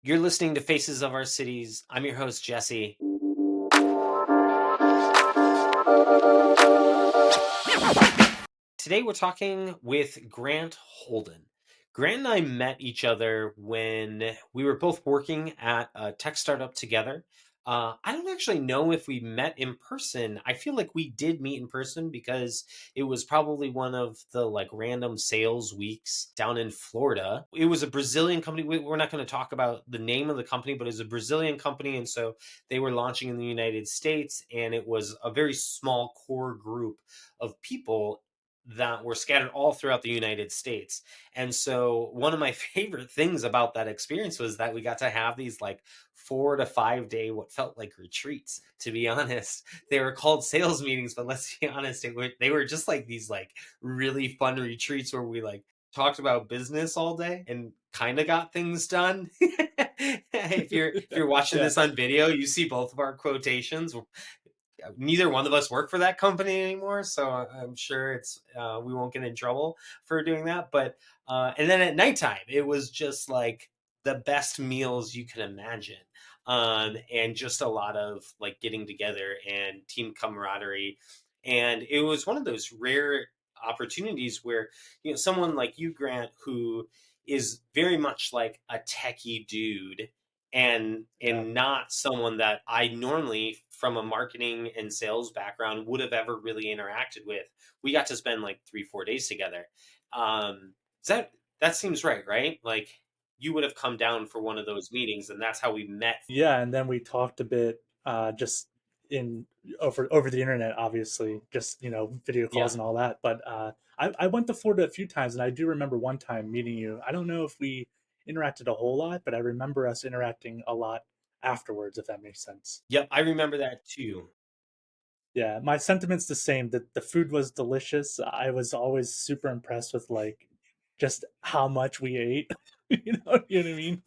You're listening to Faces of Our Cities. I'm your host, Jesse. Today we're talking with Grant Holden. Grant and I met each other when we were both working at a tech startup together. I don't actually know if we met in person. I feel like we did meet in person because it was probably one of the like random sales weeks down in Florida. It was a Brazilian company. We're not going to talk about the name of the company, but it was a Brazilian company. And so they were launching in the United States, and it was a very small core group of people that were scattered all throughout the United States. And so one of my favorite things about that experience was that we got to have these like 4 to 5 day what felt like retreats. To be honest, they were called sales meetings, but let's be honest, they were just like these like really fun retreats where we like talked about business all day and kind of got things done. If you're watching Yeah. this on video, you see both of our quotations. Neither one of us work for that company anymore, so I'm sure it's we won't get in trouble for doing that. But and then at nighttime, it was just like the best meals you can imagine, and just a lot of like getting together and team camaraderie. And it was one of those rare opportunities where someone like you, Grant, who is very much like a techie dude Yeah. and not someone that I normally from a marketing and sales background would have ever really interacted with. We got to spend like 3 4 days together. Is that seems right? Like you would have come down for one of those meetings, and that's how we met. Yeah, and then we talked a bit just in over the internet, obviously, just video calls Yeah. and all that. But I went to Florida a few times, and I do remember one time meeting you. I don't know if we interacted a whole lot, but I remember us interacting a lot afterwards, if that makes sense. Yep, I remember that too. Yeah, my sentiment's the same. That the food was delicious. I was always super impressed with like just how much we ate. You know what I mean?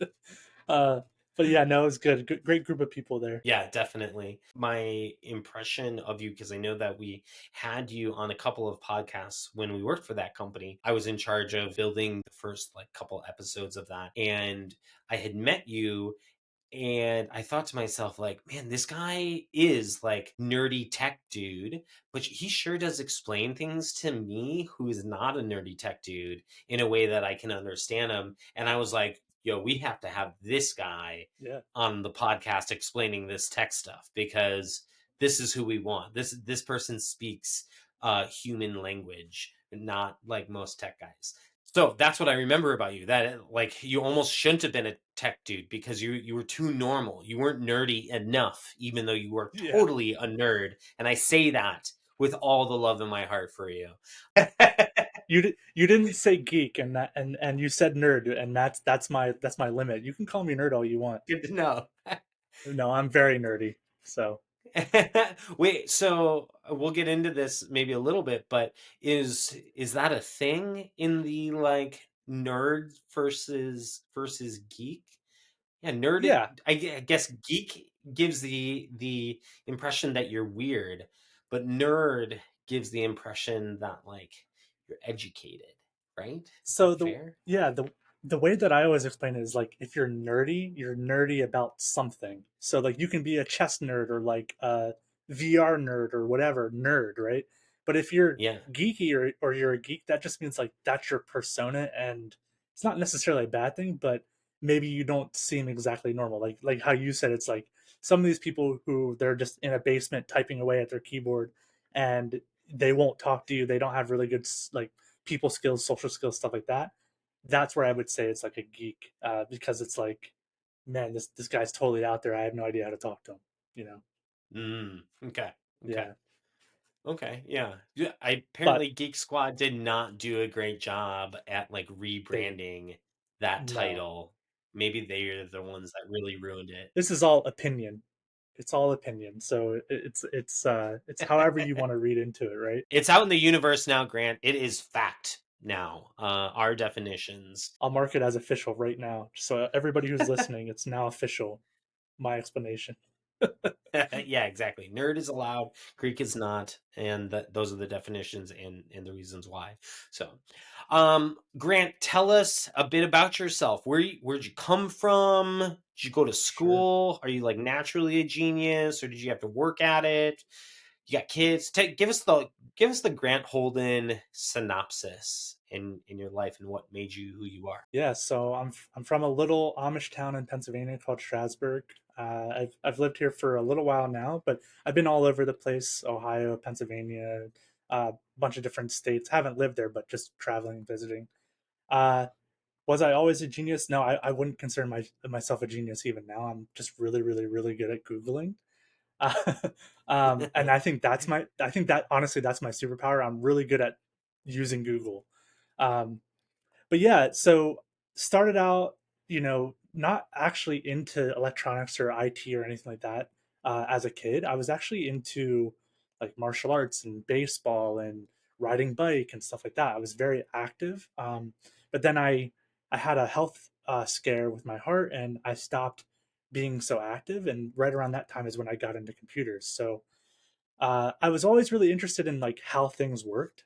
Uh, but yeah, no, it was good. Great group of people there. Yeah, definitely. My impression of you, because I know that we had you on a couple of podcasts when we worked for that company. I was in charge of building the first like couple episodes of that. And I had met you and I thought to myself, like, man, this guy is like nerdy tech dude, but he sure does explain things to me who is not a nerdy tech dude in a way that I can understand him. And I was like, yo, we have to have this guy Yeah. on the podcast explaining this tech stuff because this is who we want. This person speaks human language, not like most tech guys. So that's what I remember about you. That like you almost shouldn't have been a tech dude because you were too normal. You weren't nerdy enough, even though you were Yeah. totally a nerd. And I say that with all the love in my heart for you. You didn't say geek, and you said nerd, and that's my limit. You can call me nerd all you want. Good to know. No, I'm very nerdy. So Wait, so we'll get into this maybe a little bit, but is that a thing in the like nerd versus geek? Yeah, nerd. yeah. I guess geek gives the impression that you're weird, but nerd gives the impression that like you're educated, right? Is So that the fair? yeah the way that I always explain it is like if you're nerdy about something. So like you can be a chess nerd or like a VR nerd or whatever nerd, right? But if you're Yeah. geeky or you're a geek, that just means like that's your persona, and it's not necessarily a bad thing, but maybe you don't seem exactly normal. Like how you said, it's like some of these people who they're just in a basement typing away at their keyboard, and they won't talk to you. They don't have really good like people skills, social skills, stuff like that. That's where I would say it's like a geek, because it's like, man, this guy's totally out there. I have no idea how to talk to him. You know? Okay. Okay. Yeah. Okay. Yeah. Yeah. I But apparently Geek Squad did not do a great job at like they rebranding that no. title. Maybe they are the ones that really ruined This is all opinion. It's all opinion. So it's however you it. want to read into it, right? It's out in the universe now, Grant. It is fact now. Our definitions. I'll mark it as official right now. So everybody who's listening, it's now official. My explanation. Yeah, exactly. Nerd is allowed, Greek is not, and those are the definitions and the reasons why. So, Grant, tell us a bit about yourself. Where'd you come from? Did you go to Sure. school? Are you like naturally a genius, or did you have to work at it? You got kids? Give us the Grant Holden synopsis in your life and what made you who you are. Yeah, so I'm from a little Amish town in Pennsylvania called Strasburg. I've lived here for a little while now, but I've been all over the place: Ohio, Pennsylvania, a bunch of different states. Haven't lived there, but just traveling and visiting. Uh, was I always a genius? No, I wouldn't consider myself a genius even now. I'm just really, really, really good at Googling. And I think that honestly, that's my superpower. I'm really good at using Google. Um, but yeah, so started out, not actually into electronics or IT or anything like that. As a kid, I was actually into like martial arts and baseball and riding bike and stuff like that. I was very active. But then I had a health scare with my heart, and I stopped being so active. And right around that time is when I got into computers. So I was always really interested in like how things worked.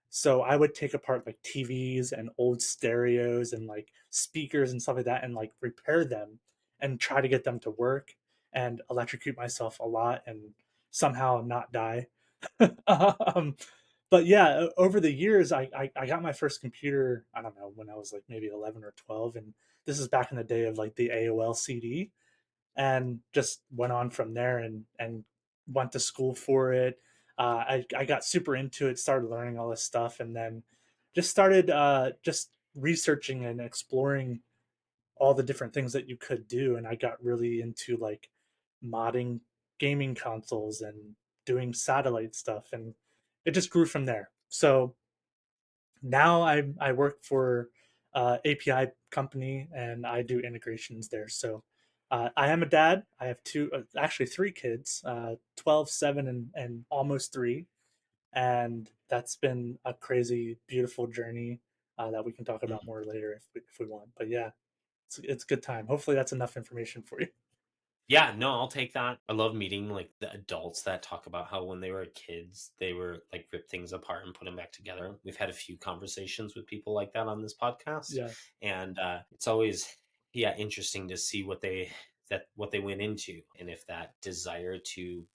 So I would take apart like TVs and old stereos and like speakers and stuff like that and like repair them and try to get them to work and electrocute myself a lot and somehow not die. um, but yeah, over the years, I got my first computer, I don't know, when I was like maybe 11 or 12. And this is back in the day of like the AOL CD, and just went on from there and went to school for it. I got super into it, started learning all this stuff, and then just started just researching and exploring all the different things that you could do. And I got really into like modding gaming consoles and doing satellite stuff, and it just grew from there. So now I work for API company, and I do integrations there. So I am a dad. I have two, actually three kids, 12, 7, and almost 3. And that's been a crazy, beautiful journey that we can talk about more later if we want. But yeah, it's a good time. Hopefully that's enough information for you. Yeah, no, I'll take that. I love meeting like the adults that talk about how when they were kids, they were like rip things apart and put them back together. We've had a few conversations with people like that on this podcast, Yeah, and it's always yeah interesting to see what they went into and if that desire to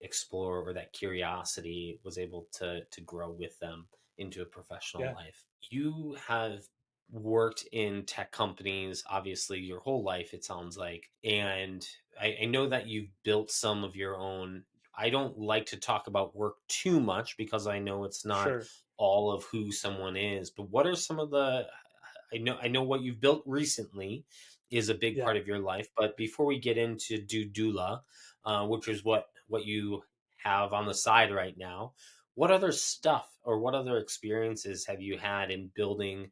explore or that curiosity was able to grow with them into a professional yeah, life. You have worked in tech companies obviously your whole life it sounds like, and I know that you've built some of your own. I don't like to talk about work too much because I know it's not sure. all of who someone is. But what are some of the? I know what you've built recently is a big Yeah. part of your life. But before we get into DudeDoula, which is what you have on the side right now, what other stuff or what other experiences have you had in building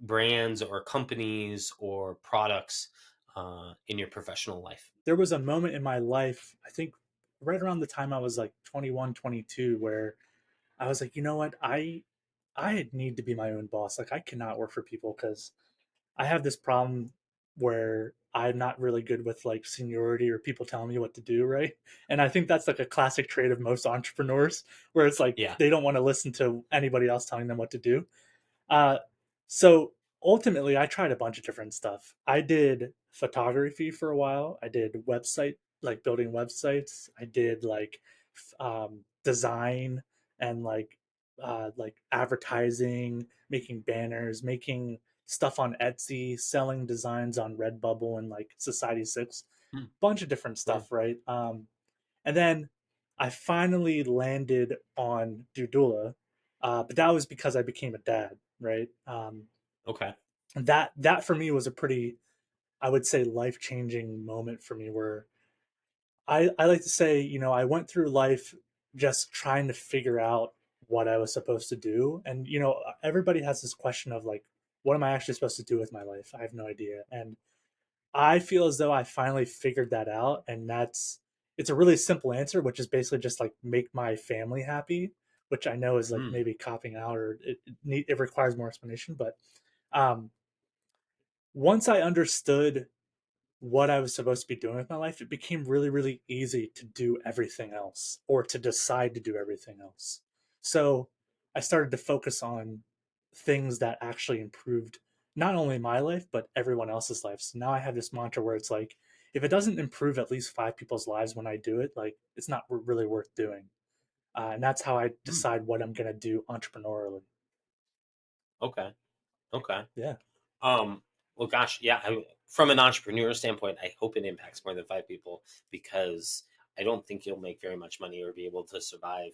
brands or companies or products in your professional life? There was a moment in my life, I think right around the time I was like 21, 22, where I was like, you know what? I need to be my own boss. Like I cannot work for people because I have this problem where I'm not really good with like seniority or people telling me what to do, right? And I think that's like a classic trait of most entrepreneurs, where it's like Yeah. they don't want to listen to anybody else telling them what to do. Uh, so ultimately, I tried a bunch of different stuff. I did photography for a while. I did website, like building websites. I did like design and like advertising, making banners, making stuff on Etsy, selling designs on Redbubble and like Society 6, Hmm. bunch of different Wow. stuff, right? And then I finally landed on Dudula, but that was because I became a dad, right? Okay. That for me was a pretty, I would say, life changing moment for me, where I like to say, I went through life just trying to figure out what I was supposed to do, and everybody has this question of like, what am I actually supposed to do with my life? I have no idea, and I feel as though I finally figured that out, and it's a really simple answer, which is basically just like make my family happy, which I know is like Mm. maybe copping out, or it requires more explanation. But um, once I understood what I was supposed to be doing with my life, it became really, really easy to do everything else or to decide to do everything else. So I started to focus on things that actually improved not only my life, but everyone else's life. So now I have this mantra where it's like, if it doesn't improve at least five people's lives when I do it, like it's not really worth doing. And that's how I Hmm. decide what I'm going to do entrepreneurially. Okay. Okay. Yeah. Um, well, gosh, yeah. From an entrepreneur standpoint, I hope it impacts more than five people because I don't think you'll make very much money or be able to survive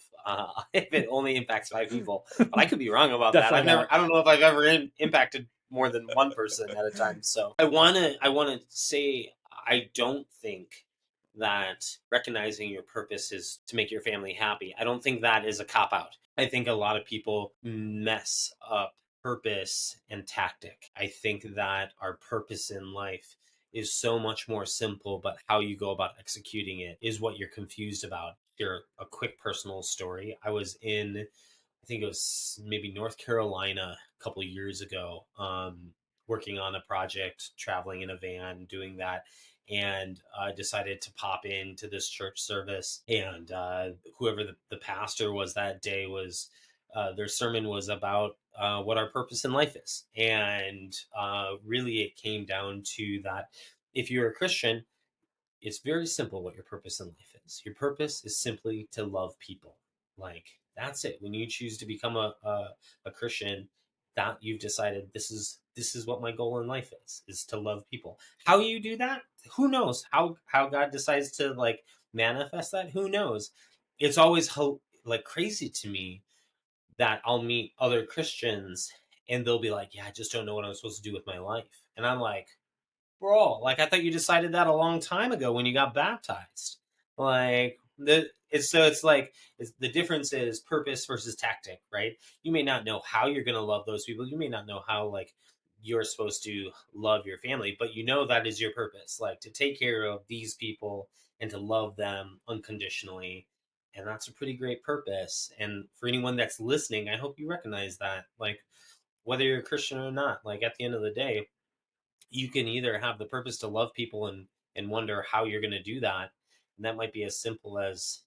if it only impacts five people. But I could be wrong about that. Definitely not. I don't know if I've ever impacted more than one person at a time. So I wanna say I don't think that recognizing your purpose is to make your family happy. I don't think that is a cop out. I think a lot of people mess up purpose and tactic. I think that our purpose in life is so much more simple, but how you go about executing it is what you're confused about. Here, a quick personal story. I was in, I think it was maybe North Carolina a couple of years ago, working on a project, traveling in a van, doing that. And I decided to pop into this church service. And whoever the pastor was that day was, their sermon was about what our purpose in life is. And really, it came down to that if you're a Christian, it's very simple what your purpose in life is. Your purpose is simply to love people. Like that's it. When you choose to become a Christian, that you've decided this is what my goal in life is to love people. How you do that? Who knows? How God decides to like manifest that? Who knows? It's always like crazy to me that I'll meet other Christians and they'll be like, "Yeah, I just don't know what I'm supposed to do with my life." And I'm like, bro, like I thought you decided that a long time ago when you got baptized. Like it's like the difference is purpose versus tactic, right? You may not know how you're going to love those people. You may not know how like you're supposed to love your family, but you know that is your purpose, like to take care of these people and to love them unconditionally. And that's a pretty great purpose. And for anyone that's listening, I hope you recognize that. Like whether you're a Christian or not, like at the end of the day, you can either have the purpose to love people and wonder how you're going to do that, and that might be as simple as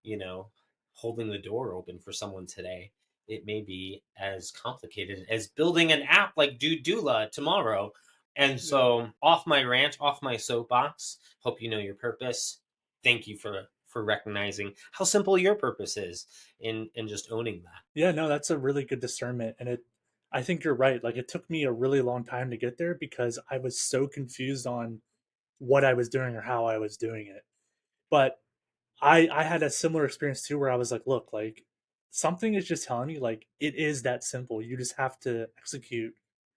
you know holding the door open for someone today. It may be as complicated as building an app like DudeDoula tomorrow. And Yeah. so off my rant, off my soapbox, hope you know your purpose. Thank you for recognizing how simple your purpose is and just owning that. Yeah, no, that's a really good discernment. And I think you're right. Like, it took me a really long time to get there because I was so confused on what I was doing or how I was doing it. But I had a similar experience too where I was like, look, like, something is just telling me, like, it is that simple. You just have to execute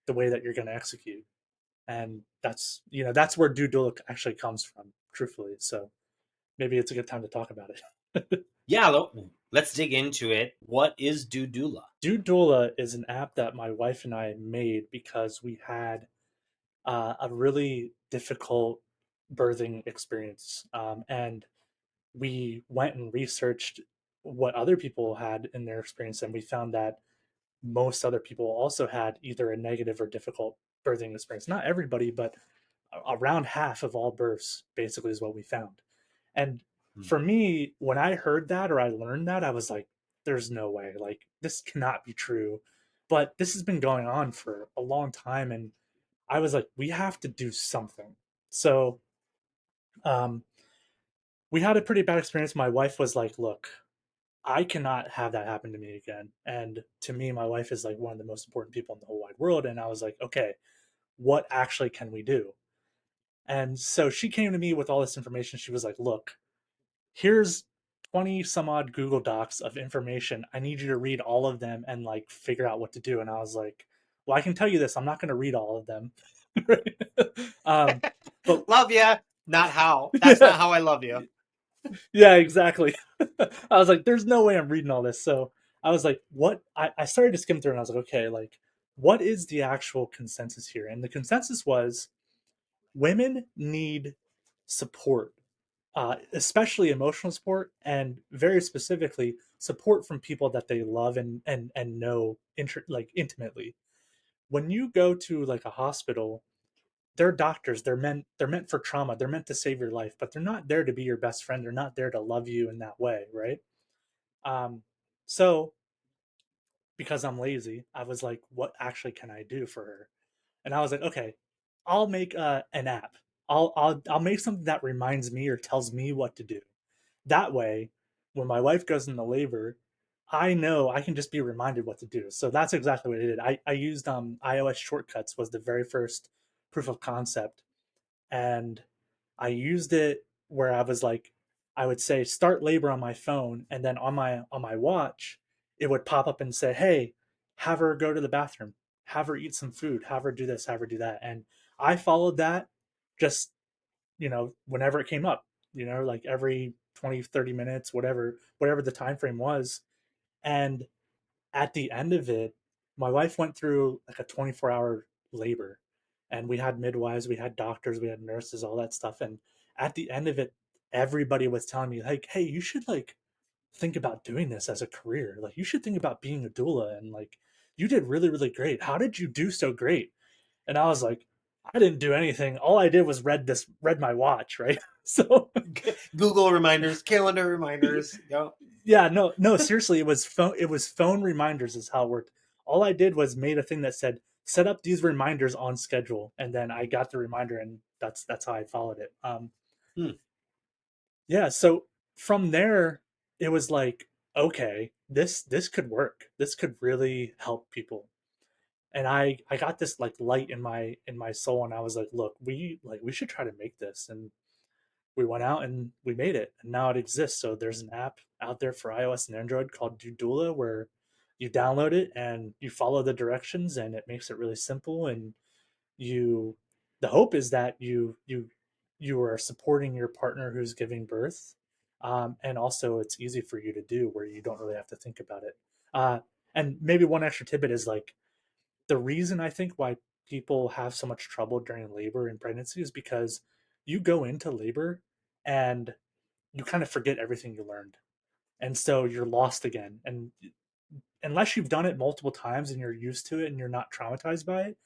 the way that you're going to execute. And that's where due diligence actually comes from, truthfully. So maybe it's a good time to talk about it. Yeah, let's dig into it. What is DudeDoula? DudeDoula is an app that my wife and I made because we had a really difficult birthing experience, and we went and researched what other people had in their experience, and we found that most other people also had either a negative or difficult birthing experience. Not everybody, but around half of all births, basically, is what we found. And Hmm. for me, when I heard that or I learned that, I was like, there's no way. Like, this cannot be true. But this has been going on for a long time. And I was like, we have to do something. So um, we had a pretty bad experience. My wife was like, look, I cannot have that happen to me again. And to me, my wife is like one of the most important people in the whole wide world. And I was like, okay, what actually can we do? And so she came to me with all this information. She was like, look, here's 20 some odd Google Docs of information. I need you to read all of them and like figure out what to do. And I was like, well, I can tell you this, I'm not going to read all of them. um, but Love ya. Not how. That's yeah, not how I love you. yeah, exactly. I was like, there's no way I'm reading all this. So I was like, what? I started to skim through and I was like, okay, like, what is the actual consensus here? And the consensus was women need support, especially emotional support, and very specifically support from people that they love and know like intimately. When you go to like a hospital, they're doctors. They're meant for trauma. They're meant to save your life, but they're not there to be your best friend. They're not there to love you in that way, right? Um, so because I'm lazy, I was like, what actually can I do for her? And I was like, okay, I'll make an app. I'll make something that reminds me or tells me what to do. That way, when my wife goes into labor, I know I can just be reminded what to do. So that's exactly what I did. I used iOS shortcuts was the very first proof of concept, and I used it where I was like, I would say start labor on my phone, and then on my watch, it would pop up and say, "Hey, have her go to the bathroom, have her eat some food, have her do this, have her do that." And I followed that just whenever it came up, like every 20, 30 minutes, whatever the time frame was. And at the end of it, my wife went through like a 24-hour labor, and we had midwives, we had doctors, we had nurses, all that stuff. And at the end of it, everybody was telling me like, hey, you should like think about doing this as a career. Like you should think about being a doula, and like you did really, really great. How did you do so great? And I was like, I didn't do anything. All I did was read my watch, right? So Google reminders, calendar reminders. Yep. yeah, no, no, seriously, it was phone reminders is how it worked. All I did was made a thing that said set up these reminders on schedule, and then I got the reminder, and that's how I followed it. Hmm. Yeah, so from there it was like, okay, this could work. This could really help people. And I got this like light in my soul, and I was like, look, we should try to make this. And we went out and we made it, and now it exists. So there's an app out there for iOS and Android called DudeDoula, where you download it and you follow the directions, and it makes it really simple. And you, the hope is that you are supporting your partner who's giving birth, and also it's easy for you to do where you don't really have to think about it. Uh, and maybe one extra tidbit is like the reason I think why people have so much trouble during labor and pregnancy is because you go into labor and you kind of forget everything you learned. And so you're lost again. And unless you've done it multiple times and you're used to it and you're not traumatized by it,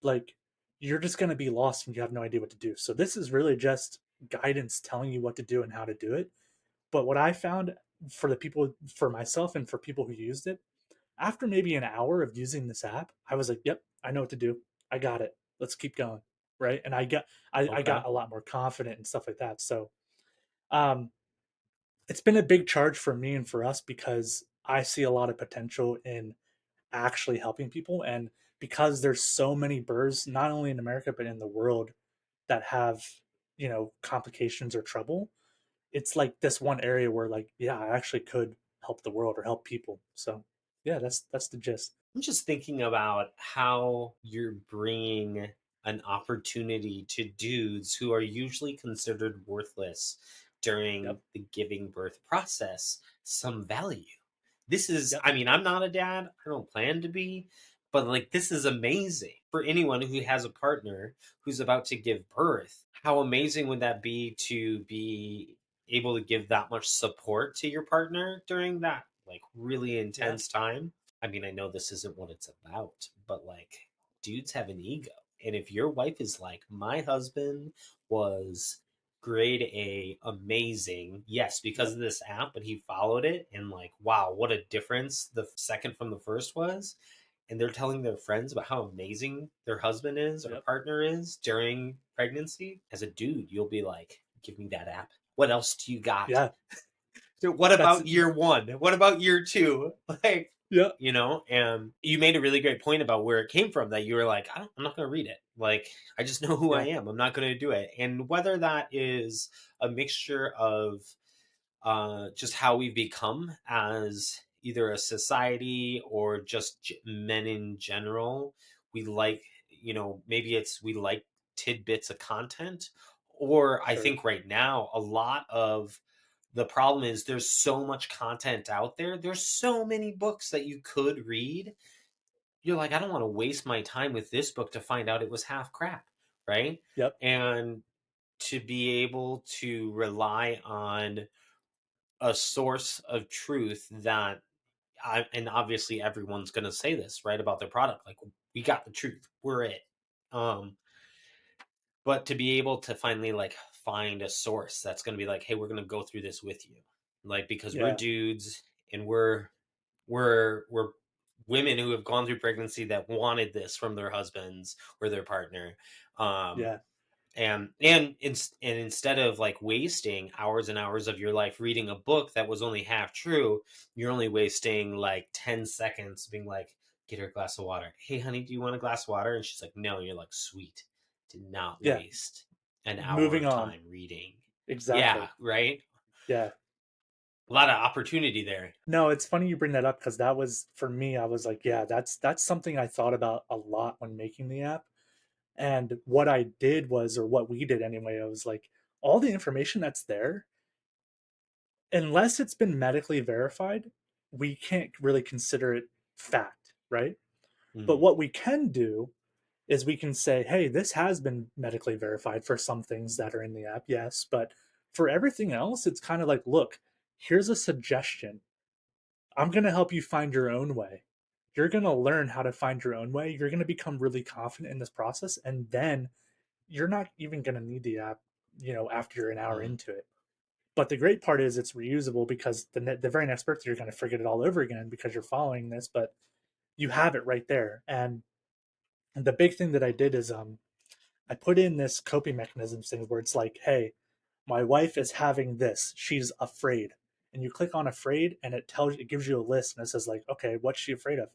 like you're just going to be lost and you have no idea what to do. So this is really just guidance telling you what to do and how to do it. But what I found for the people, for myself and for people who used it, after maybe an hour of using this app, I was like, "Yep, I know what to do. I got it. Let's keep going." Right, and I Okay. got a lot more confident and stuff like that. So um, it's been a big charge for me and for us because I see a lot of potential in actually helping people, and because there's so many births, not only in America but in the world, that have complications or trouble. It's like this one area where like, yeah, I actually could help the world or help people. So yeah, that's the gist. I'm just thinking about how you're bringing an opportunity to dudes who are usually considered worthless during Yep. the giving birth process some value. This is, Yep. I mean, I'm not a dad, I don't plan to be, but like, this is amazing for anyone who has a partner who's about to give birth. How amazing would that be to be able to give that much support to your partner during that like really Yeah. intense time? I mean, I know this isn't what it's about, but like, dudes have an ego. And if your wife is like, my husband was grade A, amazing, yes, because Yep. of this app, but he followed it, and like, wow, what a difference the second from the first was. And they're telling their friends about how amazing their husband is or Yep. partner is during pregnancy. As a dude, you'll be like, give me that app. What else do you got? Yeah. So what That's about year one? What about year two? Like, yeah. and you made a really great point about where it came from that you were like, I'm not going to read it. Like, I just know who I Yeah. am. I'm not going to do it. And whether that is a mixture of just how we've become as either a society or just men in general, we like, maybe it's we like tidbits of content. Or I Sure. think right now, a lot of the problem is there's so much content out there. There's so many books that you could read. You're like, I don't want to waste my time with this book to find out it was half crap, right? Yep. And to be able to rely on a source of truth that and obviously everyone's going to say this, right, about their product, like, we got the truth, we're it. um but to be able to finally like find a source that's going to be like, hey, we're going to go through this with you, like because we're Yeah. dudes and we're women who have gone through pregnancy that wanted this from their husbands or their partner. um Yeah. and instead of like wasting hours and hours of your life reading a book that was only half true, you're only wasting like 10 seconds being like, get her a glass of water. Hey honey, do you want a glass of water? And she's like, no. And you're like, sweet. Did not Yeah. waste an hour Moving of on. time reading. Yeah, Exactly. right. Yeah. A lot of opportunity there. No, it's funny you bring that up because that was for me. I was like, yeah, that's something I thought about a lot when making the app. And what I did was, or what we did anyway, I was like, all the information that's there, unless it's been medically verified, we can't really consider it fact, right? But Mm, what we can do is we can say, hey, this has been medically verified for some things that are in the app, yes. But for everything else, it's kind of like, look, here's a suggestion. I'm going to help you find your own way. You're going to learn how to find your own way. You're going to become really confident in this process. And then you're not even going to need the app, after you're an hour mm. into it. But the great part is it's reusable because the very next birthday, you're going to forget it all over again because you're following this, but you have it right there. And the big thing that I did is I put in this coping mechanisms thing where it's like, hey, my wife is having this. She's afraid. And you click on afraid and it gives you a list and it says like, okay, what's she afraid of?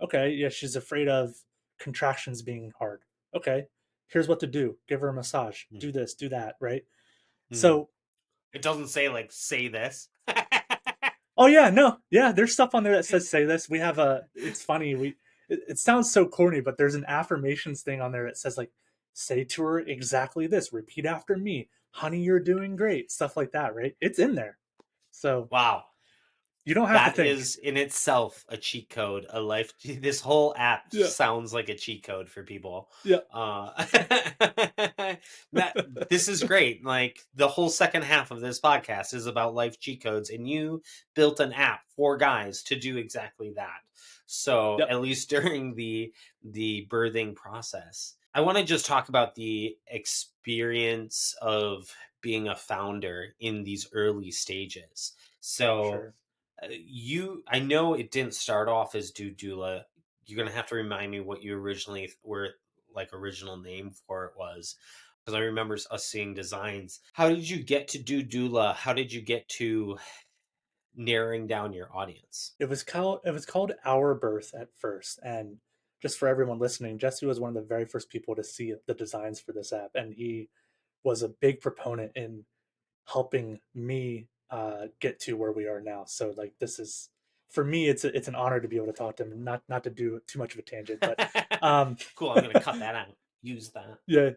Okay, yeah, she's afraid of contractions being hard. Okay, here's what to do. Give her a massage. Mm, Do this, do that, right? mm. So, It doesn't say like say this. oh yeah, no. Yeah, there's stuff on there that says say this. We have a it's funny, it sounds so corny, but there's an affirmations thing on there that says like say to her exactly this, repeat after me. Honey, you're doing great. Stuff like that, right? It's in there. So, Wow. you don't have to That think. is in itself a cheat code. A life. This whole app Yeah. sounds like a cheat code for people. Yeah. Uh, that this is great. Like the whole second half of this podcast is about life cheat codes, and you built an app for guys to do exactly that. So Yep. at least during the birthing process, I want to just talk about the experience of being a founder in these early stages. So Sure. I know it didn't start off as DudeDoula. You're gonna have to remind me what you originally were like original name for it was, because I remember us seeing designs. How did you get to DudeDoula? How did you get to narrowing down your audience? It was called Our Birth at first, and just for everyone listening, Jesse was one of the very first people to see the designs for this app, and he was a big proponent in helping me get to where we are now. So like this is for me, it's an honor to be able to talk to him, and not to do too much of a tangent, but um, Cool. I'm gonna cut that out. Use yeah,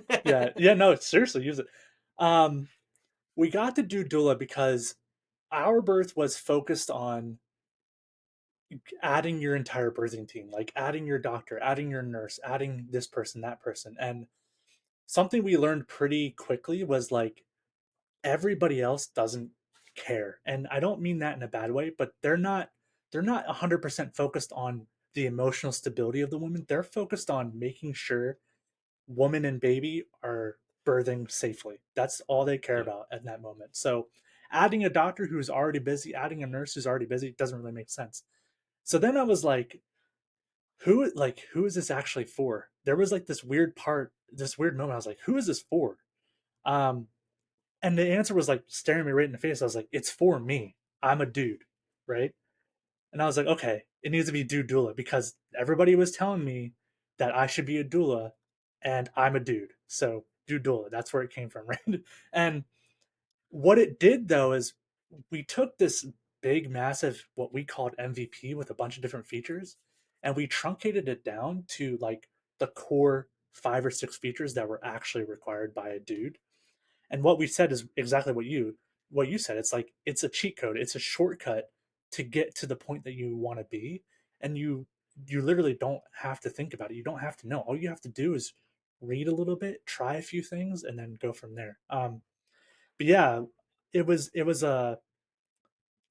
yeah, that. yeah. No, seriously, use it. Um, we got to do doula because Our Birth was focused on adding your entire birthing team, like adding your doctor, adding your nurse, adding this person, that person. And something we learned pretty quickly was like everybody else doesn't care. And I don't mean that in a bad way, but they're not 100% focused on the emotional stability of the woman. They're focused on making sure woman and baby are birthing safely. That's all they care Yeah. about at that moment. So adding a doctor who's already busy, adding a nurse who's already busy doesn't really make sense. So then I was like, who is this actually for? There was like this weird moment. I was like, who is this for? Um, and the answer was like staring me right in the face. I was like, it's for me. I'm a dude, right? And I was like, okay, it needs to be dude doula because everybody was telling me that I should be a doula, and I'm a dude, so dude doula. That's where it came from, right? And what it did though is we took this big, massive, what we called MVP with a bunch of different features, and we truncated it down to like the core 5 or 6 features that were actually required by a dude. And what we said is exactly what you said. It's like it's a cheat code. It's a shortcut to get to the point that you want to be, and you literally don't have to think about it. You don't have to know. All you have to do is read a little bit, try a few things, and then go from there. But yeah, it was a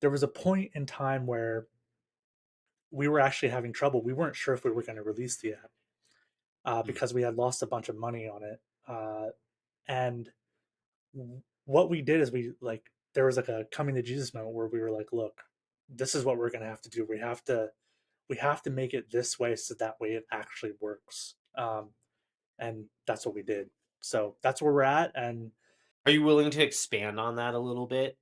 there was a point in time where we were actually having trouble. We weren't sure if we were going to release the app Mm, because we had lost a bunch of money on it. And what we did is we like there was like a coming to Jesus moment where we were like, look, this is what we're gonna have to do. We have to make it this way so that way it actually works. And that's what we did. So that's where we're at. And Are you willing to expand on that a little bit?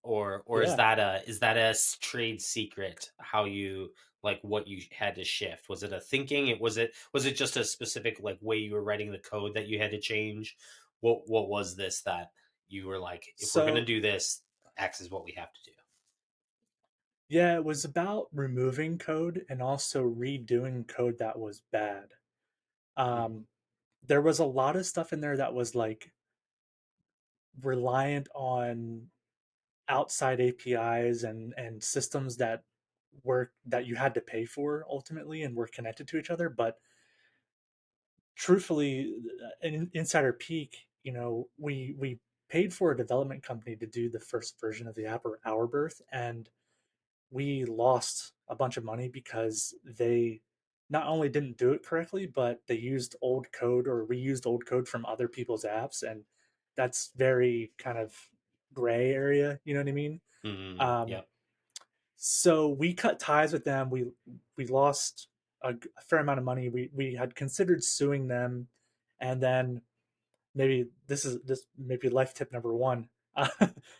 Or is yeah, that a trade secret how you like what you had to shift? Was it a thinking? Was it just a specific like way you were writing the code that you had to change? What was this that you were like, if we're gonna so do this, X is what we have to do? yeah, it was about removing code and also redoing code that was bad. Mm, Um, there was a lot of stuff in there that was like reliant on outside APIs and systems that you had to pay for ultimately and were connected to each other. But truthfully, in Insider Peak, we paid for a development company to do the first version of the app or our birth, and we lost a bunch of money because they not only didn't do it correctly, but they used old code or reused old code from other people's apps, and that's very kind of gray area. You know what I mean? Um, yep. so we cut ties with them. We lost a fair amount of money. We had considered suing them, and then maybe this maybe life tip number one.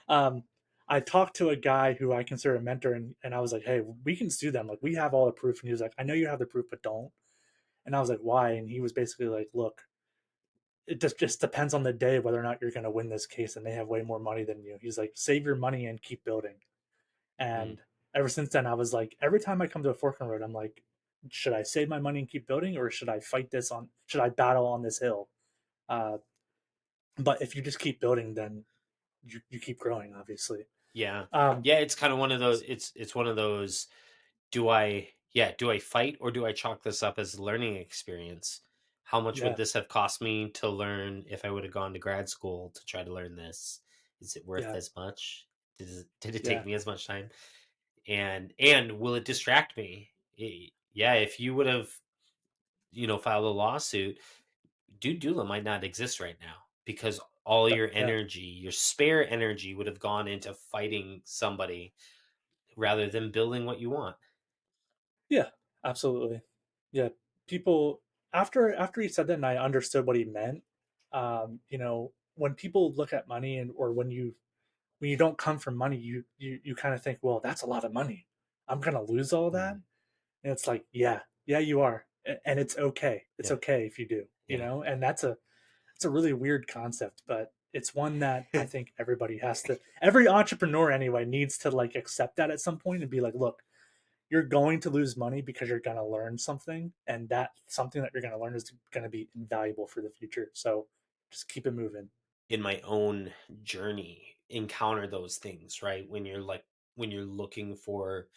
um, I talked to a guy who I consider a mentor, and I was like, "Hey, we can sue them. Like, we have all the proof." And he was like, "I know you have the proof, but don't." And I was like, "Why?" And he was basically like, "Look, it just depends on the day whether or not you're going to win this case, and they have way more money than you." He's like, "Save your money and keep building." Mm, And ever since then, I was like, every time I come to a fork in the road, I'm like, should I save my money and keep building, or should I fight this on? Should I battle on this hill? Uh, but if you just keep building, then you keep growing, obviously. yeah. Um, Yeah, it's kind of one of those it's one of those, do I fight or do I chalk this up as a learning experience? How much would yeah, this have cost me to learn if I would have gone to grad school to try to learn this? Is it worth yeah, as much? Did it take yeah, me as much time? And will it distract me? Yeah, if you would have, filed a lawsuit, Dude Doula might not exist right now because all your yeah, energy, your spare energy would have gone into fighting somebody rather than building what you want. yeah, absolutely. Yeah, people after he said that, and I understood what he meant. When people look at money and or when you don't come from money, you kind of think, well, that's a lot of money. I'm gonna lose all that. Mm, And it's like, yeah, yeah, you are. And it's okay. It's yeah. okay if you do, Yeah. and it's a really weird concept, but it's one that I think every entrepreneur anyway needs to like accept that at some point and be like, look, you're going to lose money because you're going to learn something. And that something that you're going to learn is going to be invaluable for the future. So just keep it moving. In my own journey, encounter those things, right? When you're looking for,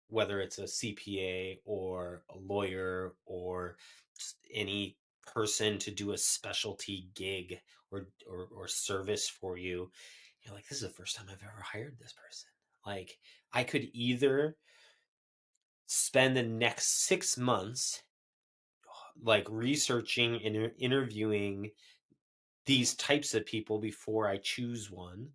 whether it's a CPA or a lawyer or just any person to do a specialty gig or service for you, you're like, this is the first time I've ever hired this person. Like, I could either spend the next 6 months like researching and interviewing these types of people before I choose one,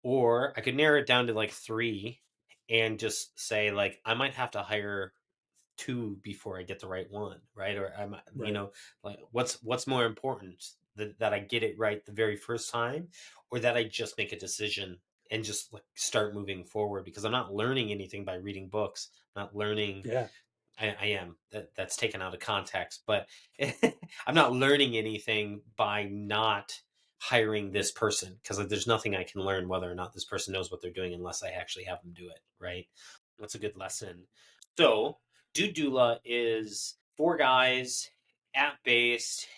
or I could narrow it down to like three and just say, like, I might have to hire two before I get the right one, right? Or I'm, Right. like, what's more important, that I get it right the very first time, or that I just make a decision and just like start moving forward, because I'm not learning anything by reading books. I'm not learning. Yeah. I am that's taken out of context, but I'm not learning anything by not hiring this person, because there's nothing I can learn whether or not this person knows what they're doing unless I actually have them do it, right? That's a good lesson. So, Dude Doula is four guys, app based.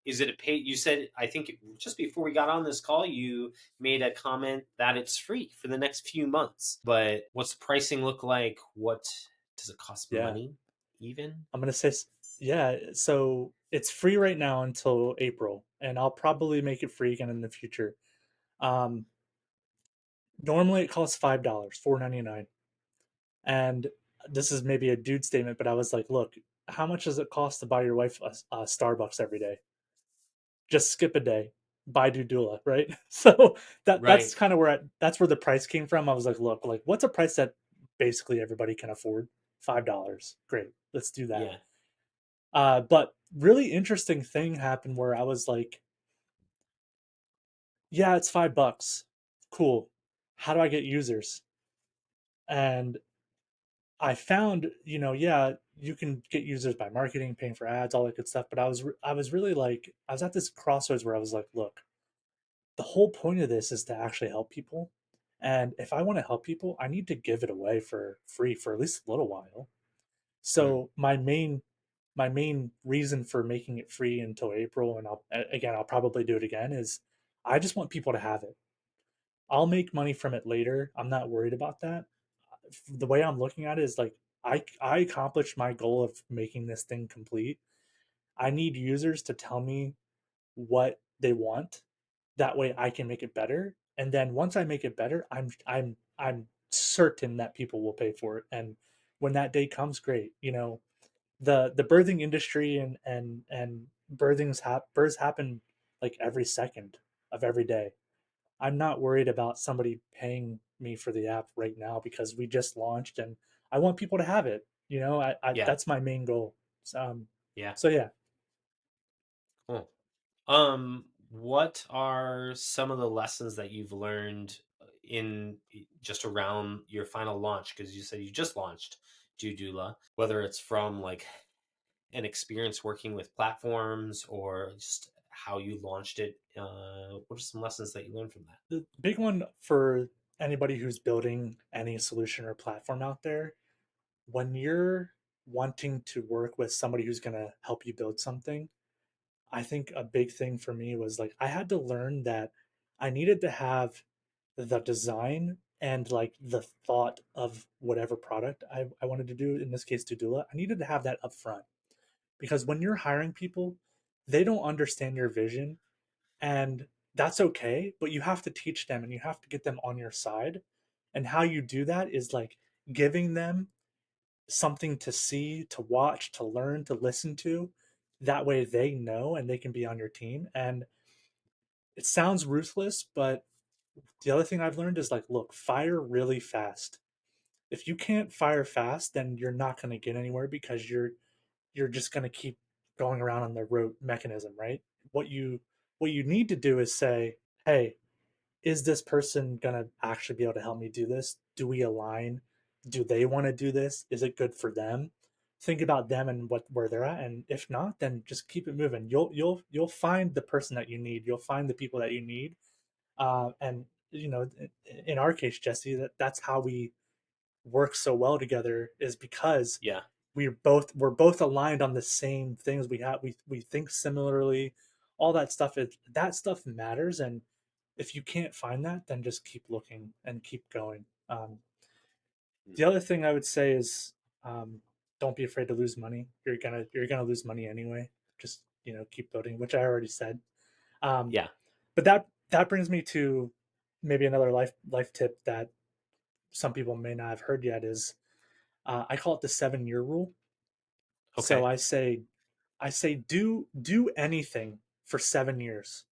Is it a pay? You said, I think just before we got on this call, you made a comment that it's free for the next few months. But what's the pricing look like? What does it cost Yeah. money even? I'm going to say, yeah. So it's free right now until April, and I'll probably make it free again in the future. Um, Normally it costs $5, 4.99. And this is maybe a dude statement, but I was like, look, how much does it cost to buy your wife a Starbucks every day? just skip a day, buy DudeDoula, right? So that's Right. kind of that's where the price came from. I was like, look, like what's a price that basically everybody can afford? $5. Great, let's do that. Yeah. But really interesting thing happened where I was like, yeah, it's $5. Cool. How do I get users? And I found, yeah, you can get users by marketing, paying for ads, all that good stuff. But I was really like, I was at this crossroads where I was like, look, the whole point of this is to actually help people. And if I want to help people, I need to give it away for free for at least a little while. Mm. So my main reason for making it free until April, and I'll probably do it again, is I just want people to have it. I'll make money from it later. I'm not worried about that. The way I'm looking at it is like I accomplished my goal of making this thing complete. I need users to tell me what they want. That way I can make it better. And then once I make it better, I'm certain that people will pay for it. And when that day comes, great. The birthing industry and births happen like every second of every day. I'm not worried about somebody paying me for the app right now because we just launched and I want people to have it. I Yeah. that's my main goal. Yeah. So yeah, Cool. What are some of the lessons that you've learned in just around your final launch? Because you said you just launched DudeDoula, whether it's from like an experience working with platforms or just how you launched it. What are some lessons that you learned from that? the big one for anybody who's building any solution or platform out there, when you're wanting to work with somebody who's going to help you build something, I think a big thing for me was like I had to learn that I needed to have the design and like the thought of whatever product I wanted to do, in this case to doula. I needed to have that up front because when you're hiring people, they don't understand your vision, and that's okay, but you have to teach them and you have to get them on your side. And how you do that is like giving them something to see, to watch, to learn, to listen to. That way they know and they can be on your team. And it sounds ruthless, but the other thing I've learned is like, look, fire really fast. If you can't fire fast, then you're not going to get anywhere because you're just going to keep going around on the rote mechanism, right? What you what you need to do is say, "Hey, is this person going to actually be able to help me do this? Do we align? Do they want to do this? Is it good for them?" Think about them and where they're at, and if not, then just keep it moving. You'll find the person that you need. You'll find the people that you need. And in our case, Jesse, that's how we work so well together, is because Yeah. we're both aligned on the same things. We think similarly. All that stuff matters, and if you can't find that, then just keep looking and keep going. The other thing I would say is, um, don't be afraid to lose money. You're gonna lose money anyway. Just keep building, which I already said. Um, Yeah. but that brings me to maybe another life tip that some people may not have heard yet is, I call it the 7 year rule. So Okay. I say do anything for 7 years.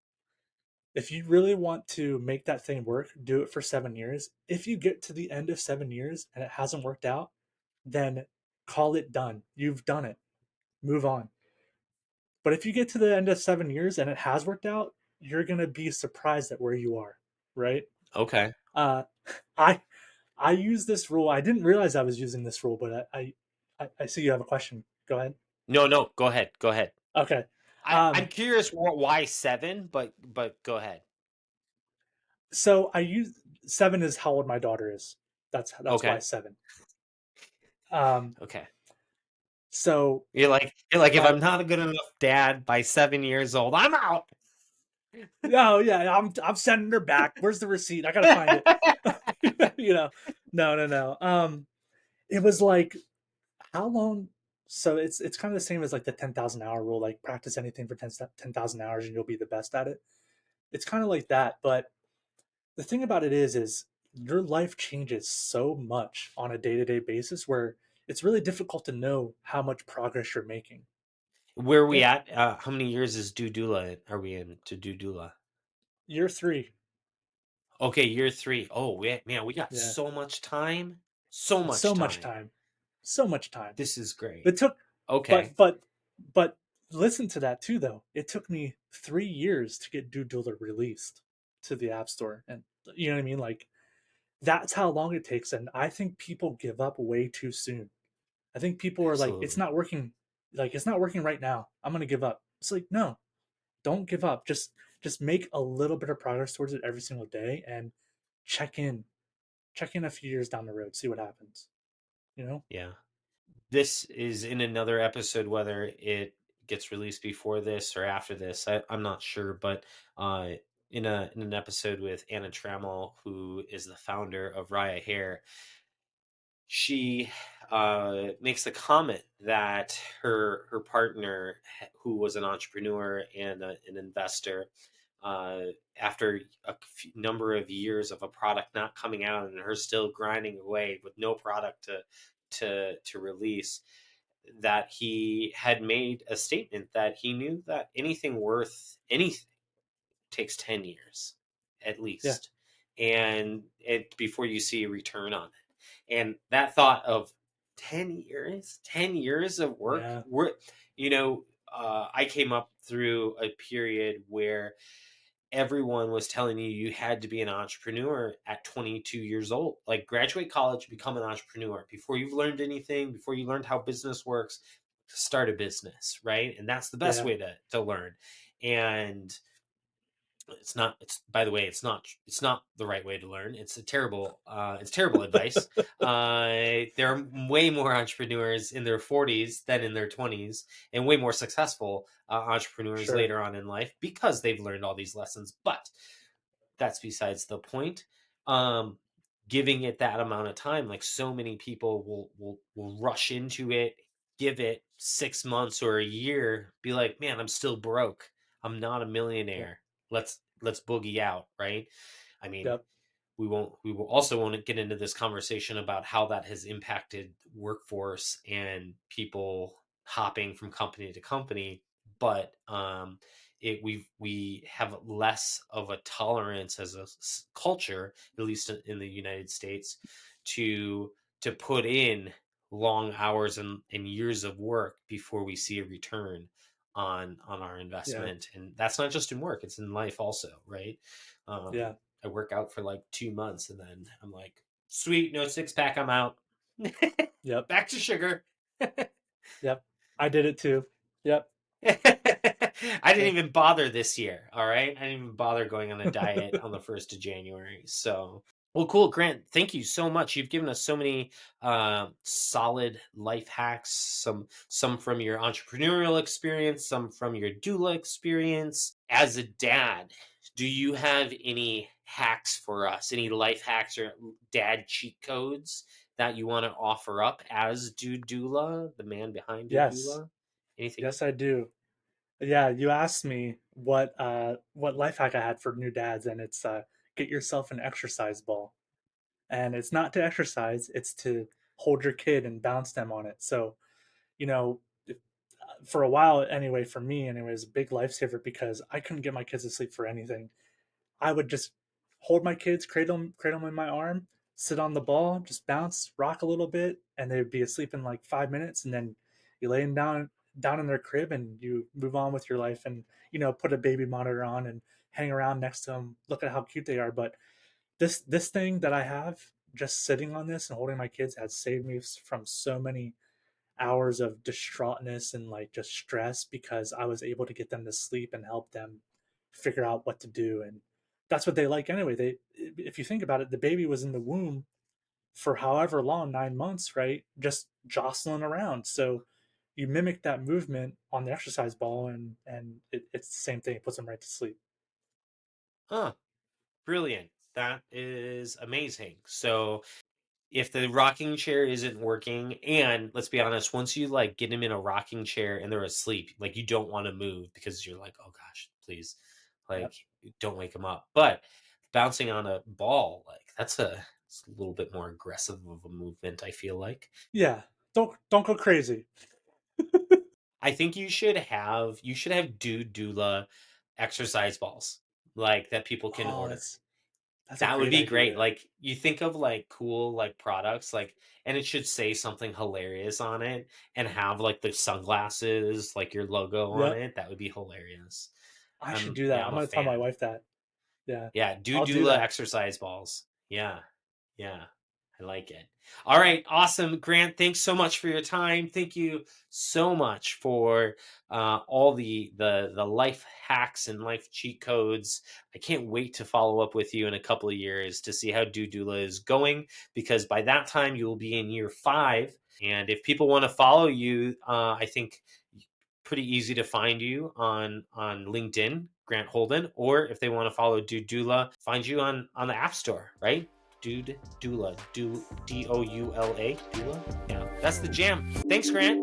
If you really want to make that thing work, do it for 7 years. If you get to the end of 7 years and it hasn't worked out, then call it done. You've done it. Move on. But if you get to the end of 7 years and it has worked out, you're gonna be surprised at where you are, right? Okay. Uh, I I use this rule. I didn't realize I was using this rule, but I see you have a question. Go ahead. No, no, go ahead. Go ahead. Okay. I'm curious why seven, but go ahead. So I use 7 is how old my daughter is. That's why Okay. 7. Um, Okay. so You're like if my I'm not a good enough dad by 7 years old, I'm out. oh yeah, I'm sending her back. Where's the receipt? I gotta find it. you know, no. It was like how long? So it's kind of the same as like the 10,000 hour rule. Like practice anything for 10,000 hours and you'll be the best at it. It's kind of like that, but the thing about it is your life changes so much on a day-to-day basis where it's really difficult to know how much progress you're making. Where are we Yeah, at? How many years is are we in to DudeDoula? year 3. Okay, year 3. Oh, man, we got Yeah, so much time. So much so much time. time, so much time. This is great. It took, Okay. but listen to that too, though. It took me 3 years to get DudeDoula released to the App Store, and you know what I mean. Like that's how long it takes, and I think people give up way too soon. I think people are like, it's Absolutely. not working. Like it's not working right now. I'm gonna give up. It's like no, don't give up. Just make a little bit of progress towards it every single day, and check in. Check in a few years down the road. See what happens. You know? Yeah. This is in another episode, whether it gets released before this or after this. I'm not sure, but uh, in an episode with Anna Trammell, who is the founder of Raya Hair, she makes the comment that her partner, who was an entrepreneur and an investor, uh, after number of years of a product not coming out and her still grinding away with no product to release, that he had made a statement that he knew that anything worth anything takes 10 years at Yeah, least, and it before you see a return on it. And that thought of 10 years of work, yeah, I came up through a period where everyone was telling you you had to be an entrepreneur at 22 years old. Like, graduate college, become an entrepreneur. Before you've learned anything, before you learned how business works, start a business, right? And that's the best yeah, way to learn. And it's not, it's by the way, it's not the right way to learn. It's terrible advice. There are way more entrepreneurs in their 40s than in their 20s, and way more successful entrepreneurs sure. later on in life because they've learned all these lessons. But that's besides the point. Um, Giving it that amount of time, like, so many people will rush into it, give it 6 months or a year, be like, man, I'm still broke. I'm not a Yep, millionaire. Let's boogie out, right? I mean, yep, we will also want to get into this conversation about how that has impacted workforce and people hopping from company to company. But we have less of a tolerance as a culture, at least in the United States, to put in long hours and years of work before we see a return on our yeah, investment. And that's not just in work, it's in life also, right? yeah, I work out for like 2 months and then I'm like, sweet, no six pack, I'm out. yep, Back to sugar. yep. I did it too. Yep. I didn't Yep. even bother this year. All right. I didn't even bother going on a diet on the 1st of January. So, well, cool. Grant, thank you so much. You've given us so many solid life hacks, some from your entrepreneurial experience, some from your doula experience. As a dad, do you have any hacks for us? Any life hacks or dad cheat codes that you want to offer up as Dude Doula, the man behind Dude Yes. Doula? Anything? Yes, I do. Yeah, you asked me what life hack I had for new dads, and it's get yourself an exercise ball. And it's not to exercise, it's to hold your kid and bounce them on it. So, you know, for a while anyway, for me anyway, it was a big lifesaver because I couldn't get my kids to sleep for anything. I would just hold my kids, cradle them in my arm, sit on the ball, just bounce, rock a little bit, and they would be asleep in like 5 minutes. And then you lay them down in their crib, and you move on with your life, and put a baby monitor on and hang around next to them, look at how cute they are. But this thing that I have, just sitting on this and holding my kids, has saved me from so many hours of distraughtness and like just stress because I was able to get them to sleep and help them figure out what to do. And that's what they like anyway. If you think about it, the baby was in the womb for however long, 9 months, right? Just jostling around. So you mimic that movement on the exercise ball, and it's the same thing. It puts them right to sleep. Huh. Brilliant. That is amazing. So, if the rocking chair isn't working, and let's be honest, once you like get them in a rocking chair and they're asleep, like, you don't want to move because you're like, oh gosh, please, Yep. like, don't wake them up. But bouncing on a ball, like, it's a little bit more aggressive of a movement, I feel like. Yeah. Don't go crazy. I think you should have Dude Doula exercise balls like that people can Oh, order. that's a That would great be great. idea. Like you think of like cool like products like and it should say something hilarious on it and have like the sunglasses like your logo on Yep, it. That would be hilarious. I should do that. I'm I'm a gonna tell my fan. wife that. Yeah, Yeah, do I'll do doula that. exercise balls. Yeah. Yeah. I like it. All right, awesome. Grant, thanks so much for your time. Thank you so much for all the life hacks and life cheat codes. I can't wait to follow up with you in a couple of years to see how Do Doula is going because by that time you will be in year 5. And if people want to follow you, I think pretty easy to find you on LinkedIn, Grant Holden, or if they want to follow Dude Doula, find you on the App Store, right? Dude Doula, Doula, Doula. Yeah, that's the jam. Thanks, Grant.